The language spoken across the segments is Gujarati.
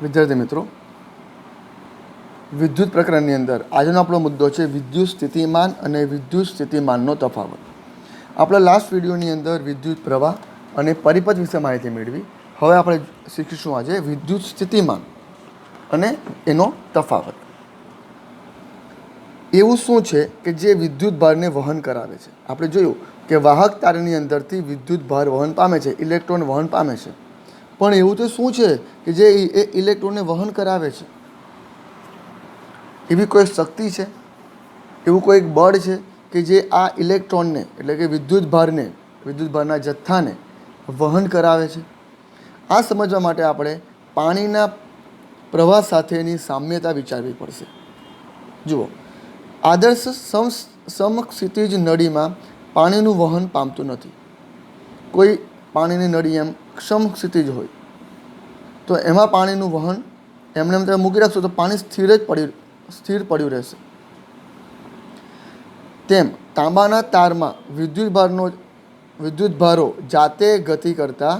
વિદ્યાર્થી મિત્રો, વિદ્યુત પ્રકરણની અંદર આજનો આપણો મુદ્દો છે વિદ્યુત સ્થિતિમાન અને વિદ્યુત સ્થિતિમાનનો તફાવત. આપણે લાસ્ટ વિડીયોની અંદર વિદ્યુત પ્રવાહ અને પરિપથ વિશે માહિતી મેળવી. હવે આપણે શીખીશું આજે વિદ્યુત સ્થિતિમાન અને એનો તફાવત. એવું શું છે કે જે વિદ્યુત ભારને વહન કરાવે છે? આપણે જોયું કે વાહક તારની અંદરથી વિદ્યુત ભાર વહન પામે છે, ઇલેક્ટ્રોન વહન પામે છે. પણ એવું તો શું છે કે જે એ ઇલેક્ટ્રોનને વહન કરાવે છે? એવી કોઈ શક્તિ છે, એવું કોઈ એક બળ છે કે જે આ ઇલેક્ટ્રોનને એટલે કે વિદ્યુત ભારના જથ્થાને વહન કરાવે છે? આ સમજવા માટે આપણે પાણીના પ્રવાહ સાથેની સામ્યતા વિચારવી પડશે. જુઓ, આદર્શ સમક્ષિતિજ નળીમાં પાણીનું વહન પામતું નથી. કોઈ પાણીની નળી એમ સમક્ષિતિજ હોય તો એમાં પાણીનું વહન એમને તમે મૂકી રાખશો તો પાણી સ્થિર પડ્યું રહેશે. તેમ તાંબાના તારમાં વિદ્યુત ભારો જાતે ગતિ કરતા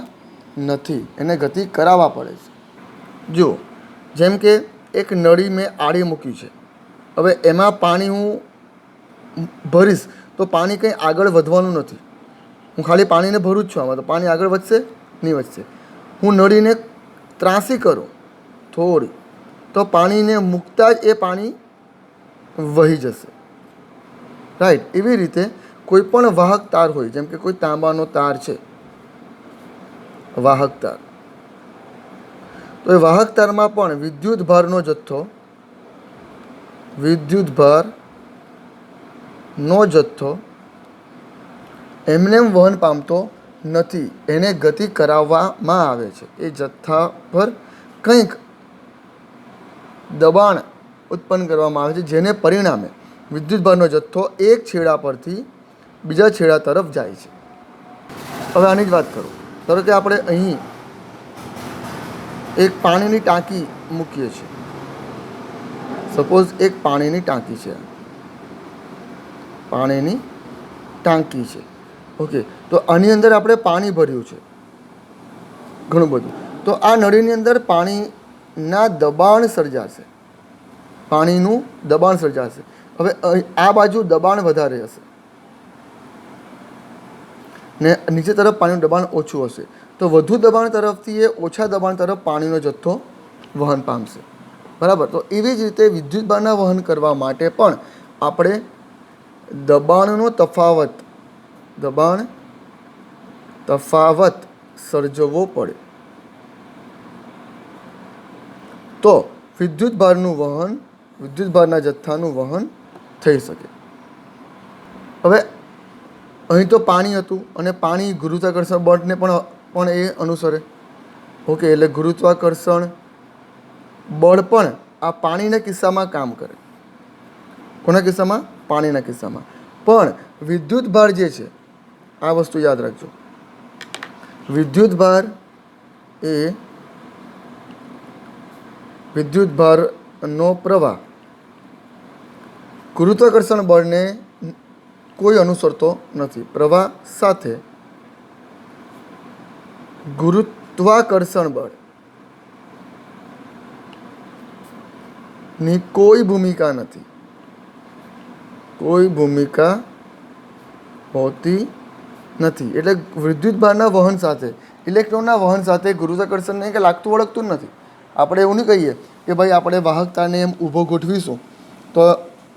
નથી, એને ગતિ કરાવવા પડે છે. જુઓ, જેમ કે એક નળી મેં આડી મૂકી છે. હવે એમાં પાણી હું ભરીશ તો પાણી કંઈ આગળ વધવાનું નથી. હું ખાલી પાણીને ભરું જ છું, આમાં તો પાણી આગળ વધશે નહીં વધશે. હું નળીને ત્રાસી કરું થોડી તો પાણીને મૂકતા જ એ પાણી વહી જશે. રાઈટ. એવી રીતે કોઈ પણ વાહક તાર હોય, જેમ કે કોઈ તાંબાનો તાર છે, વાહક તાર, તો એ વાહક તારમાં પણ વિદ્યુત ભારનો જથ્થો એમને વહન પામતો નથી, એને ગતિ કરાવવામાં આવે છે. એ જથ્થા પર કંઈક દબાણ ઉત્પન્ન કરવામાં આવે છે, જેને પરિણામે વિદ્યુતભારનો જથ્થો એક છેડા પરથી બીજા છેડા તરફ જાય છે. હવે આની જ વાત કરું. ધારો કે આપણે અહીં એક પાણીની ટાંકી મૂકીએ છીએ. સપોઝ એક પાણીની ટાંકી છે. ઓકે, તો આની અંદર આપણે પાણી ભર્યું છે ઘણું બધું. તો આ નળીની અંદર પાણીનું દબાણ સર્જાશે. હવે આ બાજુ દબાણ વધારે હશે ને નીચે તરફ પાણીનું દબાણ ઓછું હશે. તો વધુ દબાણ તરફથી એ ઓછા દબાણ તરફ પાણીનો જથ્થો વહન પામશે. બરાબર. તો એવી જ રીતે વિદ્યુતભારના વહન કરવા માટે પણ આપણે દબાણનો તફાવત સર્જવો પડે તો વિદ્યુતભારના જથ્થાનું વહન થઈ શકે. હવે અહીં તો પાણી હતું અને પાણી ગુરુત્વાકર્ષણ બળને પણ એ અનુસરે. ઓકે, એટલે ગુરુત્વાકર્ષણ બળ પણ આ પાણીના કિસ્સામાં કામ કરે. કોના કિસ્સામાં? પાણીના કિસ્સામાં. પણ વિદ્યુતભાર જે છે, આ વસ્તુ યાદ રાખજો, વિદ્યુતભારનો પ્રવાહ ગુરુત્વાકર્ષણ બળને કોઈ અનુસરતો નથી. પ્રવાહ સાથે ગુરુત્વાકર્ષણ બળની કોઈ ભૂમિકા હોતી નથી. એટલે વિદ્યુતભારના વહન સાથે, ઇલેક્ટ્રોનના વહન સાથે ગુરુત્વાકર્ષણને કંઈ લાગતું વળગતું જ નથી. આપણે એવું નહીં કહીએ કે ભાઈ આપણે વાહકતાને એમ ઊભો ગોઠવીશું તો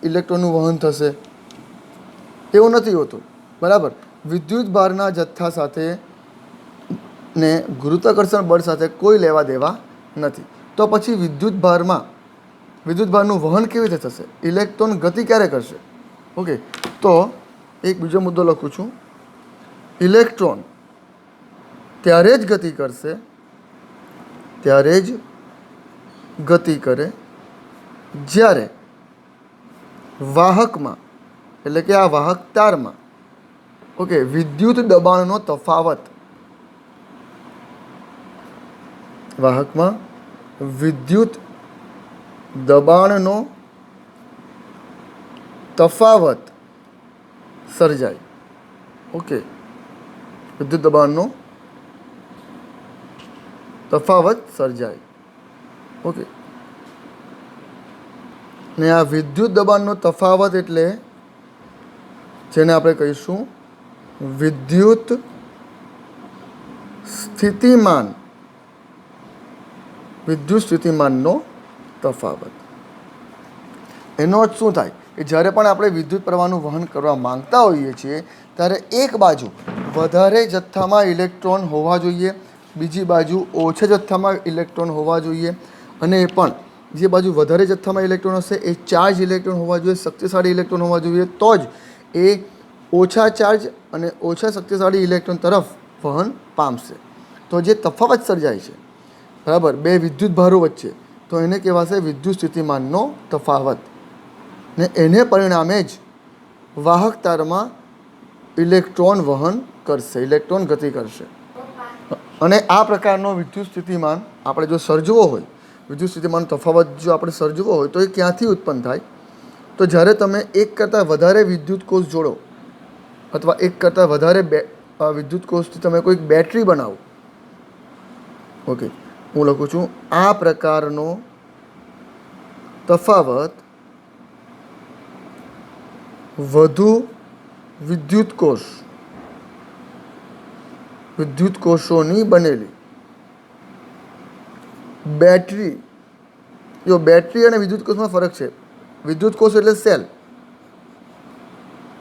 ઇલેક્ટ્રોનનું વહન થશે, એવું નથી હોતું. બરાબર. વિદ્યુતભારના જથ્થા સાથે ને ગુરુત્વાકર્ષણ બળ સાથે કોઈ લેવા દેવા નથી. તો પછી વિદ્યુતભારનું વહન કેવી રીતે થશે? ઇલેક્ટ્રોન ગતિ ક્યારે કરશે? ઓકે, તો એક બીજો મુદ્દો લખું છું. ઇલેક્ટ્રોન ત્યારે જ ગતિ કરે જ્યારે વાહકમાં એટલે કે આ વાહક તારમાં વિદ્યુત દબાણનો તફાવત સર્જાય. ઓકે, વિદ્યુત દબાણનો તફાવત સર્જાય. ઓકે, ને આ વિદ્યુત દબાણનો તફાવત એટલે જેને આપણે કહીશું વિદ્યુત સ્થિતિમાન, વિદ્યુત સ્થિતિમાનનો તફાવત. એનો અર્થ શું થાય કે જ્યારે પણ આપણે વિદ્યુત પ્રવાહનું વહન કરવા માંગતા હોઈએ છીએ ત્યારે એક બાજુ વધારે જથ્થામાં ઇલેક્ટ્રોન હોવા જોઈએ, બીજી બાજુ ઓછા જથ્થામાં ઇલેક્ટ્રોન હોવા જોઈએ, અને એ પણ જે બાજુ વધારે જથ્થામાં ઇલેક્ટ્રોન હશે એ ચાર્જ ઇલેક્ટ્રોન હોવા જોઈએ, શક્તિશાળી ઇલેક્ટ્રોન હોવા જોઈએ, તો જ એ ઓછા ચાર્જ અને ઓછા શક્તિશાળી ઇલેક્ટ્રોન તરફ વહન પામશે. તો જે તફાવત સર્જાય છે બરાબર બે વિદ્યુત ભારો વચ્ચે, તો એને કહેવાશે વિદ્યુત સ્થિતિમાનનો તફાવત. ને એને પરિણામે જ વાહક તારમાં ઇલેક્ટ્રોન વહન કરશે, ઇલેક્ટ્રોન ગતિ કરશે. અને આ પ્રકારનો વિદ્યુત સ્થિતિમાન આપણે જો સર્જવો હોય, વિદ્યુત સ્થિતિમાનનો તફાવત જો આપણે સર્જવો હોય તો એ ક્યાંથી ઉત્પન્ન થાય? તો જ્યારે તમે એક કરતાં વધારે વિદ્યુત કોષ જોડો અથવા એક કરતાં વધારે વિદ્યુત કોષથી તમે કોઈક બેટરી બનાવો. ઓકે, હું લખું છું આ પ્રકારનો તફાવત વધુ વિદ્યુત કોષોની બનેલી બેટરી. જો બેટરી અને વિદ્યુત કોષમાં ફરક છે. વિદ્યુત કોષ એટલે સેલ,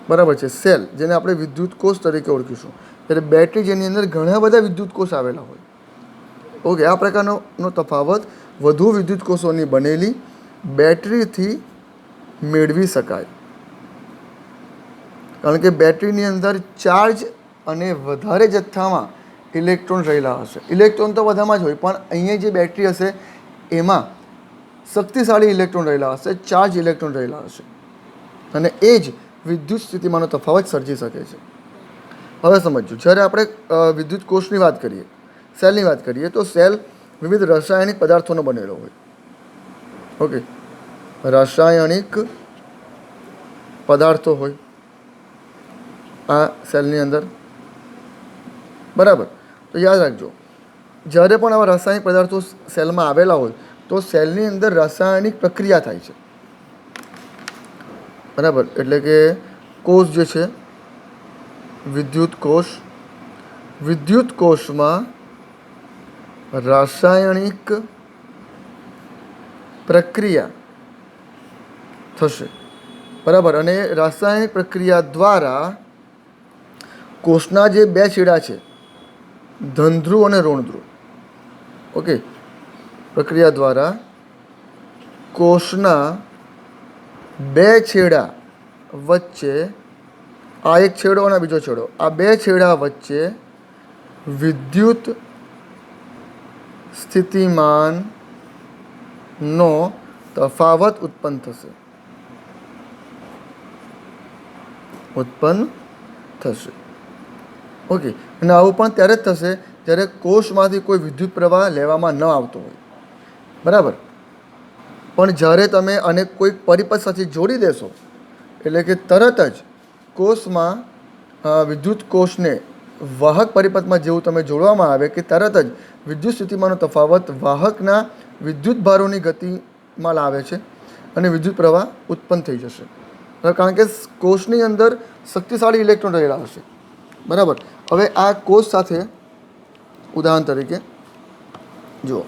બરાબર છે, સેલ જેને આપણે વિદ્યુત કોષ તરીકે ઓળખીશું. એટલે બેટરી જેની અંદર ઘણા બધા વિદ્યુત કોષ આવેલા હોય. ઓકે, આ પ્રકારનો તફાવત વધુ વિદ્યુત કોષોની બનેલી બેટરીથી મેળવી શકાય. કારણ કે બેટરીની અંદર ચાર્જ અને વધારે જથ્થામાં ઇલેક્ટ્રોન રહેલા હશે. ઇલેક્ટ્રોન તો બધામાં જ હોય, પણ અહીંયા જે બેટરી હશે એમાં શક્તિશાળી ઇલેક્ટ્રોન રહેલા હશે, ચાર્જ ઇલેક્ટ્રોન રહેલા હશે, અને એ જ વિદ્યુત સ્થિતિમાંનો તફાવત સર્જી શકે છે. હવે સમજો, જ્યારે આપણે વિદ્યુત કોષની વાત કરીએ, સેલની વાત કરીએ, તો સેલ વિવિધ રાસાયણિક પદાર્થોનો બનેલો હોય. ઓકે, રાસાયણિક પદાર્થો હોય આ સેલની અંદર, બરાબર. તો યાદ રાખજો, જ્યારે પણ આવા રાસાયણિક પદાર્થો સેલમાં આવેલા હોય તો સેલની અંદર રાસાયણિક પ્રક્રિયા થાય છે, બરાબર. એટલે કે કોષ જે છે વિદ્યુત કોષમાં રાસાયણિક પ્રક્રિયા થશે, બરાબર. અને રાસાયણિક પ્રક્રિયા દ્વારા કોષના જે બે છેડા છે, ધનધ્રુવ અને ઋણધ્રુવ, ઓકે, પ્રક્રિયા દ્વારા કોષના બે છેડા વચ્ચે, આ એક છેડો અને બીજો છેડો, આ બે છેડા વચ્ચે વિદ્યુત સ્થિતિમાનનો તફાવત ઉત્પન્ન થશે. ઓકે, અને આવું પણ ત્યારે જ થશે જ્યારે કોષમાંથી કોઈ વિદ્યુત પ્રવાહ લેવામાં ન આવતો હોય, બરાબર. પણ જ્યારે તમે આને કોઈક પરિપથ સાથે જોડી દેશો, એટલે કે તરત જ કોષમાં વિદ્યુત કોષને વાહક પરિપથમાં જેવું તમે જોડવામાં આવે કે તરત જ વિદ્યુત સ્થિતિમાંનો તફાવત વાહકના વિદ્યુત ભારોની ગતિમાં લાવે છે અને વિદ્યુત પ્રવાહ ઉત્પન્ન થઈ જશે. કારણ કે કોષની અંદર શક્તિશાળી ઇલેક્ટ્રોન રહેલા હશે, બરાબર. હવે આ કોષ સાથે ઉદાહરણ તરીકે જુઓ,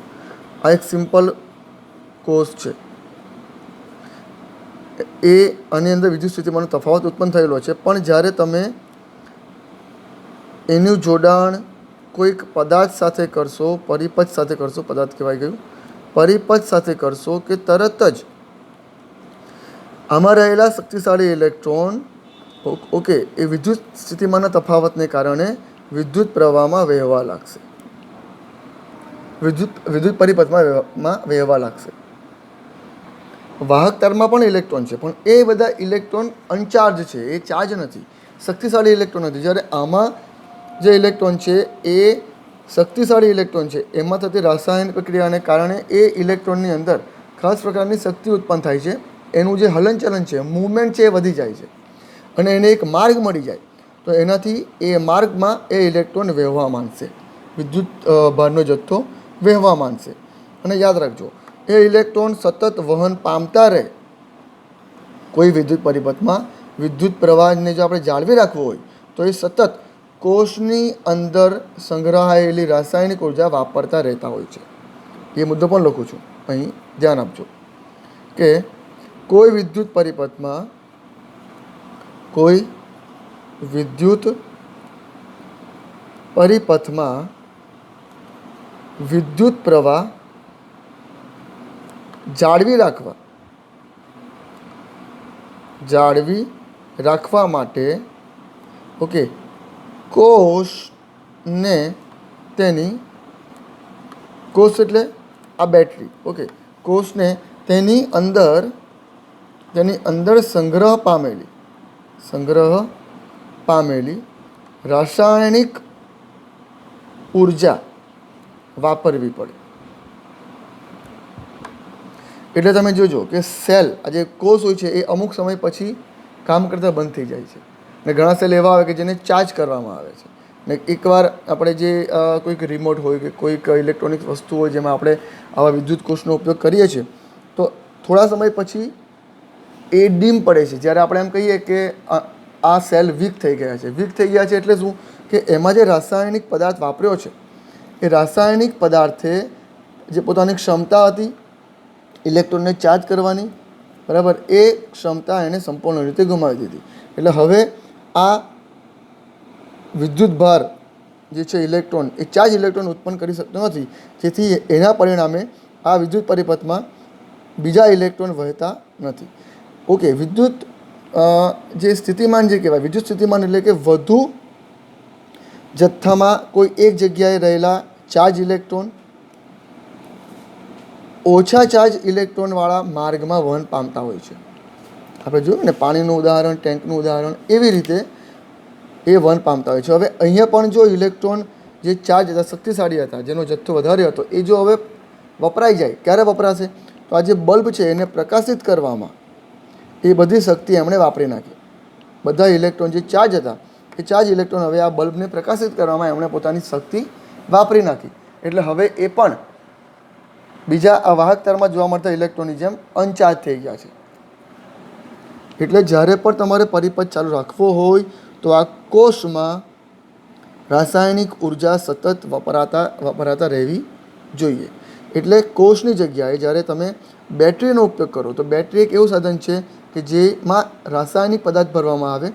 આ એક સિમ્પલ કોષ છે, એ આની અંદર વિદ્યુત સ્થિતિમાંનો તફાવત ઉત્પન્ન થયેલો છે. પણ જ્યારે તમે એનું જોડાણ કોઈક પદાર્થ સાથે કરશો, પરિપથ સાથે કરશો, પદાર્થ કહેવાય ગયું, પરિપથ સાથે કરશો કે તરત જ આમાં રહેલા શક્તિશાળી ઇલેક્ટ્રોન, ઓકે, એ વિદ્યુત સ્થિતિમાંના તફાવતને કારણે વિદ્યુત પ્રવાહમાં વહેવા લાગશે, વિદ્યુત પરિપથમાં વહેવા લાગશે. વાહક તારમાં પણ ઇલેક્ટ્રોન છે, પણ એ બધા ઇલેક્ટ્રોન અનચાર્જ છે, એ ચાર્જ નથી, શક્તિશાળી ઇલેક્ટ્રોન નથી. જ્યારે આમાં જે ઇલેક્ટ્રોન છે એ શક્તિશાળી ઇલેક્ટ્રોન છે, એમાં થતી રાસાયણિક પ્રક્રિયાને કારણે એ ઇલેક્ટ્રોનની અંદર ખાસ પ્રકારની શક્તિ ઉત્પન્ન થાય છે. એનું જે હલનચલન છે, મૂવમેન્ટ છે, એ વધી જાય છે અને એને એક માર્ગ મળી જાય, તો એનાથી એ માર્ગમાં એ ઇલેક્ટ્રોન વહેવા માંડશે, વિદ્યુત ભારનો જથ્થો વહેવા માંડશે. અને યાદ રાખજો, એ ઇલેક્ટ્રોન સતત વહન પામતા રહે કોઈ વિદ્યુત પરિપથમાં વિદ્યુત પ્રવાહને જો આપણે જાળવી રાખવો હોય તો એ સતત કોષની અંદર સંગ્રહાયેલી રાસાયણિક ઉર્જા વાપરતા રહેતા હોય છે. એ મુદ્દો પણ લખું છું, અહીં ધ્યાન આપજો કે કોઈ વિદ્યુત પરિપથમાં વિદ્યુત પ્રવાહ જાળવી રાખવા માટે કોષને કોષ એટલે આ બેટરી, કોષને તેની અંદર સંગ્રહ પામેલી રાસાયણિક ઉર્જા વાપરવી પડે. એટલે તમે જોજો કે સેલ, આ જે કોષ હોય છે એ અમુક સમય પછી કામ કરતાં બંધ થઈ જાય છે ને ઘણા સેલ એવા આવે કે જેને ચાર્જ કરવામાં આવે છે ને એકવાર આપણે જે કોઈક રિમોટ હોય કે કોઈક ઇલેક્ટ્રોનિક વસ્તુ હોય જેમાં આપણે આવા વિદ્યુત કોષનો ઉપયોગ કરીએ છીએ તો થોડા સમય પછી એ ડીમ પડે છે. જ્યારે આપણે એમ કહીએ કે આ સેલ વીક થઈ ગયા છે એટલે શું કે એમાં જે રાસાયણિક પદાર્થ વાપર્યો છે એ રાસાયણિક પદાર્થે જે પોતાની ક્ષમતા હતી ઇલેક્ટ્રોનને ચાર્જ કરવાની, બરાબર, એ ક્ષમતા એણે સંપૂર્ણ રીતે ગુમાવી દીધી. એટલે હવે આ વિદ્યુતભાર જે છે ઇલેક્ટ્રોન એ ચાર્જ ઇલેક્ટ્રોન ઉત્પન્ન કરી શકતો નથી, જેથી એના પરિણામે આ વિદ્યુત પરિપથમાં બીજા ઇલેક્ટ્રોન વહેતા નથી. વિદ્યુત જે સ્થિતિમાન જે કહેવાય, વિદ્યુત સ્થિતિમાન એટલે કે વધુ જથ્થામાં કોઈ એક જગ્યાએ રહેલા ચાર્જ ઇલેક્ટ્રોન ઓછા ચાર્જ ઇલેક્ટ્રોનવાળા માર્ગમાં વહન પામતા હોય છે. આપણે જોયું ને પાણીનું ઉદાહરણ, ટેન્કનું ઉદાહરણ, એવી રીતે એ વહન પામતા હોય છે. હવે અહીંયા પણ જો ઇલેક્ટ્રોન જે ચાર્જ હતા, શક્તિશાળી હતા, જેનો જથ્થો વધારે હતો, એ જો હવે વપરાઈ જાય, ક્યારે વપરાશે? તો આ જે બલ્બ છે એને પ્રકાશિત કરવામાં એ બધી શક્તિ એમણે વાપરી નાખી. બધા ઇલેક્ટ્રોન જે ચાર્જ હતા એ ચાર્જ ઇલેક્ટ્રોન હવે આ બલ્બને પ્રકાશિત કરવામાં એમણે પોતાની શક્તિ વાપરી નાખી. એટલે હવે એ પણ બીજા આ વાહક તારમાં જોવા મળતા ઇલેક્ટ્રોનની જેમ અનચાર્જ થઈ ગયા છે. એટલે જ્યારે પણ તમારે પરિપથ ચાલુ રાખવો હોય તો આ કોષમાં રાસાયણિક ઉર્જા સતત વપરાતા રહેવી જોઈએ. એટલે કોષની જગ્યાએ જ્યારે તમે બેટરીનો ઉપયોગ કરો તો બેટરી એક એવું સાધન છે કે જેમાં રાસાયણિક પદાર્થ ભરવામાં આવે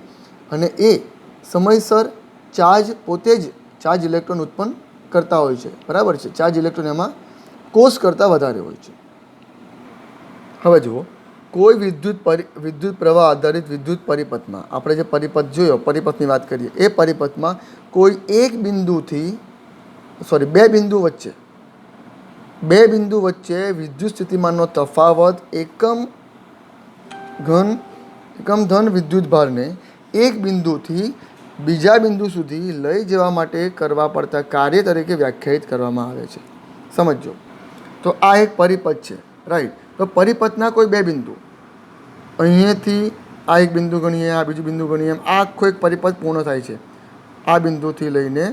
અને એ સમયસર પોતે જ ચાર્જ ઇલેક્ટ્રોન ઉત્પન્ન કરતા હોય છે, બરાબર છે. ચાર્જ ઇલેક્ટ્રોન એમાં કોષ કરતાં વધારે હોય છે. હવે જુઓ, કોઈ વિદ્યુત પ્રવાહ આધારિત વિદ્યુત પરિપથમાં આપણે જે પરિપથ જોયો, પરિપથની વાત કરીએ, એ પરિપથમાં કોઈ બે બિંદુ વચ્ચે વિદ્યુત સ્થિતિમાનનો તફાવત એકમ ધન વિદ્યુતભારને એક બિંદુથી બીજા બિંદુ સુધી લઈ જવા માટે કરવા પડતા કાર્ય તરીકે વ્યાખ્યાયિત કરવામાં આવે છે. સમજો, તો આ એક પરિપથ છે, રાઈટ. તો પરિપથના કોઈ બે બિંદુ, અહીંયાથી આ એક બિંદુ ગણીએ, આ બીજું બિંદુ ગણીએ, એમ આ આખો એક પરિપથ પૂર્ણ થાય છે. આ બિંદુથી લઈને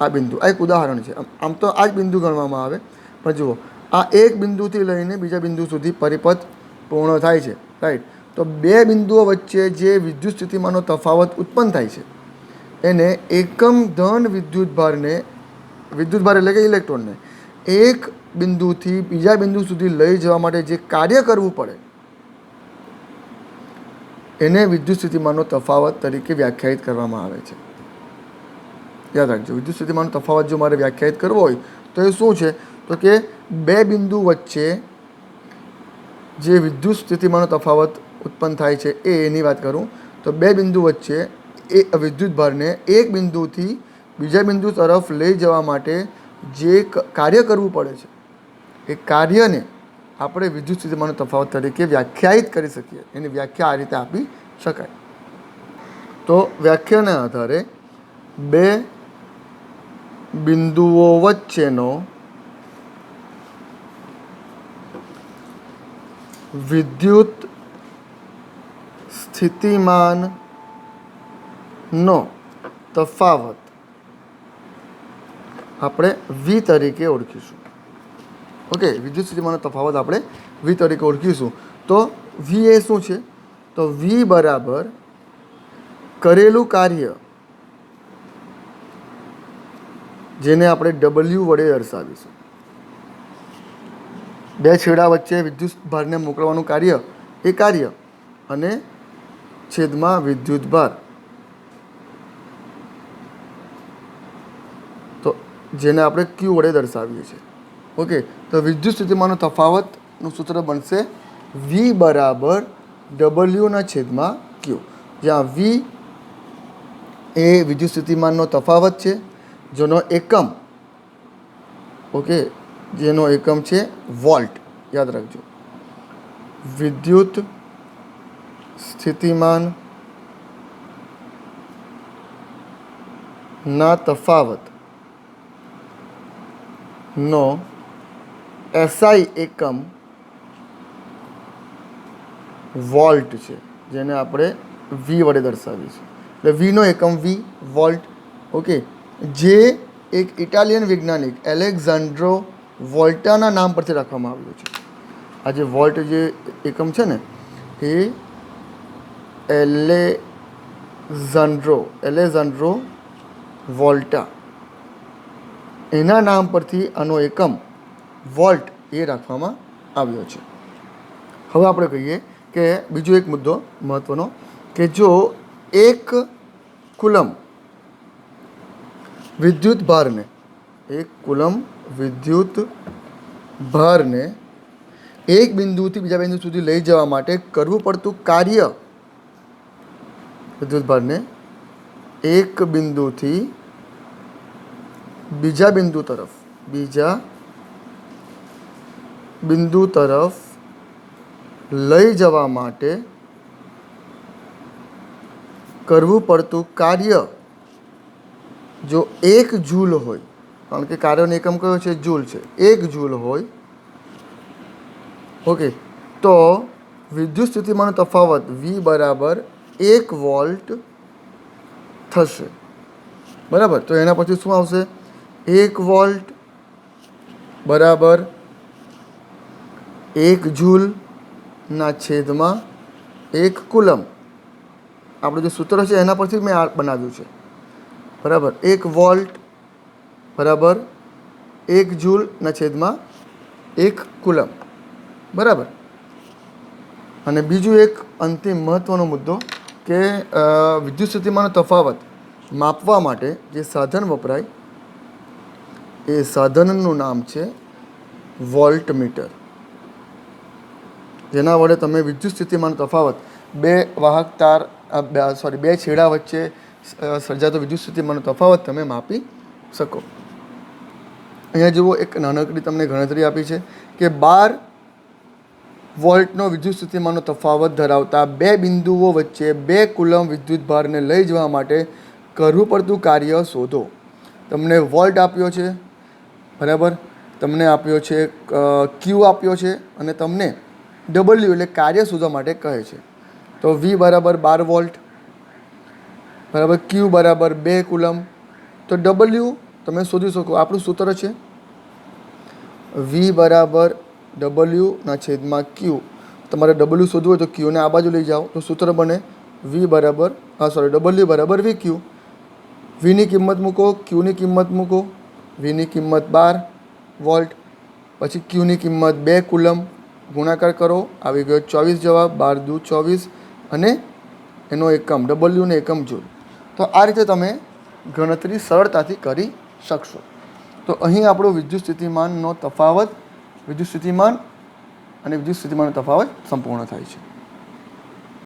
આ બિંદુ, આ એક ઉદાહરણ છે. આમ તો આ જ બિંદુ ગણવામાં આવે, પણ જુઓ, આ એક બિંદુથી લઈને બીજા બિંદુ સુધી પરિપથ પૂર્ણ થાય છે, રાઈટ. તો બે બિંદુઓ વચ્ચે જે વિદ્યુત સ્થિતિમાનનો તફાવત ઉત્પન્ન થાય છે એને એકમ ધન વિદ્યુતભાર એટલે કે ઇલેક્ટ્રોનને એક બિંદુથી બીજા બિંદુ સુધી લઈ જવા માટે જે કાર્ય કરવું પડે એને વિદ્યુત સ્થિતિમાનનો તફાવત તરીકે વ્યાખ્યાયિત કરવામાં આવે છે. યાદ રાખજો, વિદ્યુત સ્થિતિમાનનો તફાવત જો મારે વ્યાખ્યાયિત કરવો હોય તો એ શું છે? તો કે બે બિંદુ વચ્ચે જે વિદ્યુત સ્થિતિમાનનો તફાવત ઉત્પન્ન થાય છે એની વાત કરું તો બે બિંદુ વચ્ચે એ વિદ્યુતભારને એક બિંદુથી બીજા બિંદુ તરફ લઈ જવા માટે જે કાર્ય કરવું પડે છે એ કાર્યને આપણે વિદ્યુત સ્થિતિમાનનો તફાવત તરીકે વ્યાખ્યાયિત કરી શકીએ. એની વ્યાખ્યા આ રીતે આપી શકાય. તો વ્યાખ્યાના આધારે બે બિંદુઓ વચ્ચેનો વિદ્યુત સ્થિતિમાનનો તફાવત આપણે V તરીકે ઓળખીશું. ઓકે, વિદ્યુત સ્થિતિમાનનો તફાવત આપણે વી તરીકે ઓળખીશું. તો વી એ શું છે? તો વી બરાબર કરેલું કાર્ય, જેને આપણે ડબલ્યુ વડે દર્શાવીશું. બે છેડા વચ્ચે વિદ્યુત ભારને મોકલવાનું કાર્ય, એ કાર્ય, અને છેદમાં વિદ્યુત ભાર, તો જેને આપણે ક્યુ વડે દર્શાવીએ છીએ. ઓકે, તો વિદ્યુત સ્થિતિમાનનો તફાવતનું સૂત્ર બનશે વી બરાબર ડબલ્યુના છેદમાં ક્યુ, જ્યાં વી એ વિદ્યુત સ્થિતિમાનનો તફાવત છે, જેનો એકમ, ઓકે, જેનો એકમ છે વોલ્ટ. યાદ રાખજો, વિદ્યુત સ્થિતિમાન ના તફાવતનો એસઆઈ એકમ વોલ્ટ છે, જેને આપણે વી વડે દર્શાવીશું. એટલે વીનો એકમ વી, વોલ્ટ. ઓકે, જે એક ઇટાલિયન વૈજ્ઞાનિક એલેક્ઝાન્ડ્રો વોલ્ટાના નામ પરથી રાખવામાં આવ્યું છે. આ જે વોલ્ટ જે એકમ છે ને, એ એલેઝાન્ડ્રો વોલ્ટા, એના નામ પરથી આનો એકમ વોલ્ટ એ રાખવામાં આવ્યો છે. હવે આપણે કહીએ કે બીજો એક મુદ્દો મહત્ત્વનો, કે જો એક કુલમ વિદ્યુત ભારને એક બિંદુથી બીજા બિંદુ સુધી લઈ જવા માટે કરવું પડતું કાર્ય, વિદ્યુત ભારને એક બિંદુથી બીજા બિંદુ તરફ લઈ જવા માટે કરવું પડતું કાર્ય જો 1 જૂલ હોય, કારણ કે કાર્યનો એકમ કયો છે? જૂલ છે. 1 જૂલ હોય, ઓકે, તો વિદ્યુત સ્થિતિમાનનો તફાવત વી બરાબર 1 વોલ્ટ થશે. બરાબર, તો એના પછી શું આવશે? 1 વોલ્ટ બરાબર 1 જૂલના છેદમાં 1 કુલમ. આપણું જે સૂત્ર છે એના પરથી મેં આ બનાવ્યું છે. બરાબર, 1 વોલ્ટ બરાબર 1 જૂલના છેદમાં 1 કુલમ. બરાબર. અને બીજું એક અંતિમ મહત્ત્વનો મુદ્દો, કે વિદ્યુત સ્થિતિમાનનો તફાવત માપવા માટે જે સાધન વપરાય, એ સાધનનું નામ છે વોલ્ટમીટર, જેના વડે તમે વિદ્યુત સ્થિતિમાનનો તફાવત બે છેડા વચ્ચે સર્જાતો વિદ્યુત સ્થિતિમાનનો તફાવત તમે માપી શકો. અહીંયા જુઓ, એક નાનકડી તમને ગણતરી આપી છે કે 12 વોલ્ટનો વિદ્યુત સ્થિતિમાનનો તફાવત ધરાવતા બે બિંદુઓ વચ્ચે 2 કુલમ વિદ્યુત ભારને લઈ જવા માટે કરવું પડતું કાર્ય શોધો. તમને વોલ્ટ આપ્યો છે, બરાબર, તમને આપ્યો છે ક્યુ આપ્યો છે, અને તમને ડબલ્યુ એટલે કાર્ય શોધવા માટે કહે છે. તો વી બરાબર 12 વોલ્ટ બરાબર ક્યુ બરાબર 2 કુલમ. તો ડબલ્યુ તમે શોધી શકો. આપણું સૂત્ર છે વી બરાબર ડબલ્યુના છેદમાં ક્યુ. તમારે ડબલ્યુ શોધવું હોય તો ક્યુને આ બાજુ લઈ જાઓ, તો સૂત્ર બને ડબલ્યુ બરાબર વી ક્યુ. વીની કિંમત મૂકો, ક્યુની કિંમત મૂકો. વીની કિંમત 12 વોલ્ટ, પછી ક્યુની કિંમત 2 કુલમ, ગુણાકાર કરો, આવી ગયો 24 જવાબ. 12 દુ 24, અને એનો એકમ ડબલ્યુનો એકમ જૂલ. તો આ રીતે તમે ગણતરી સરળતાથી કરી શકશો. તો અહીં આપણો વિદ્યુત સ્થિતિમાનનો તફાવત, વિદ્યુત સ્થિતિમાન અને વિદ્યુત સ્થિતિમાનનો તફાવત સંપૂર્ણ થાય છે.